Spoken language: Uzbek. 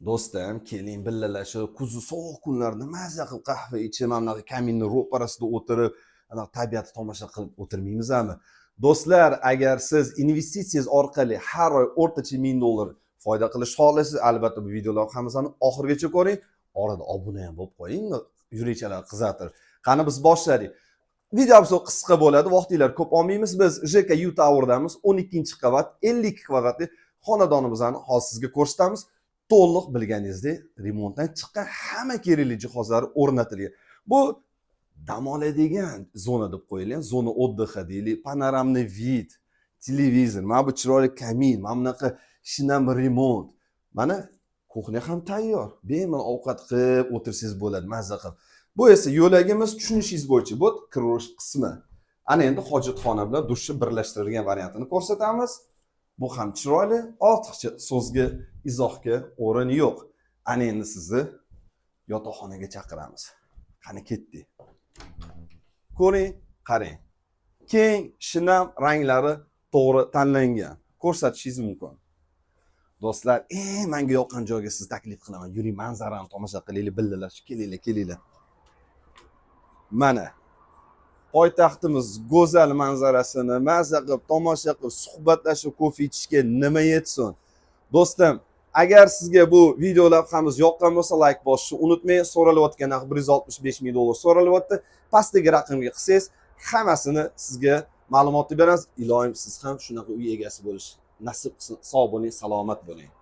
Do'stim, keling birgalashib kuzgi sovuq kunlarda maza qilib qahva ichib, mana bunaqa kaminni ro'parasida o'tirib, anaqa tabiatni tomosha qilib o'tirmaymizmi? Do'stlar, agar siz investitsiyangiz orqali har oy o'rtacha $1000 foyda qilishni xohlaysiz, albatta bu video lavhamizni oxirigacha ko'ring. Orada obuna ham bo'lib qo'ying, yurakchalar qizatir. Qani biz boshladik. Videomiz qisqa bo'ladi, vaqtinglar ko'p olmaymiz. Biz JK U Tower'damiz, 12-qavat, 52 kvadratli xonadonimizni hozir sizga ko'rsatamiz. To'liq bilganingizdek, remontdan chiqqan hamma kerakli jihozlar o'rnatilgan. Bu dam oladigan zona deb qo'yilgan, zona отдыха deylik, panoramniy vid, televizor, mana bu chiroyli kamin, mana bunaqa shinam remont. Mana kuxnya ham tayyor. Bemalol ovqat qilib o'tirsangiz bo'ladi, mazza qilib. Bu esa yo'lagimiz tushunishingiz bo'yicha bu kirish qismi. Ana endi hojatxona bilan dushni birlashtirilgan variantini ko'rsatamiz. Bu ham chiroyli, ortiqcha so'zga, izohga o'rin yo'q. Ana endi sizni yotoqxonaga chaqiramiz. Qani ketdik. Ko'ring, qarang. Keng, shinam ranglari to'g'ri tanlangan. Ko'rsatishingiz mumkin. Do'stlar, menga yoqqan joyga sizni taklif qilaman. Yuring, manzarani tomosha qilaylik, birgalashib kelinglar. Mana poytaxtimiz go'zal manzarasini mazza qilib, tomosha qilib, suhbatlashib, kofe ichishga nima yetsin. Do'stim, agar sizga bu video lavhamiz yoqqan bo'lsa, like bosishni unutmang. So'ralayotgan narx $165,000 so'ralyapti. Pastdagi raqamga qilsangiz, hammasini sizga ma'lumot beramiz. Iloyim siz ham shunaqa uy egasi bo'lish nasib qilsin. Sog' bo'ling, salomat bo'ling.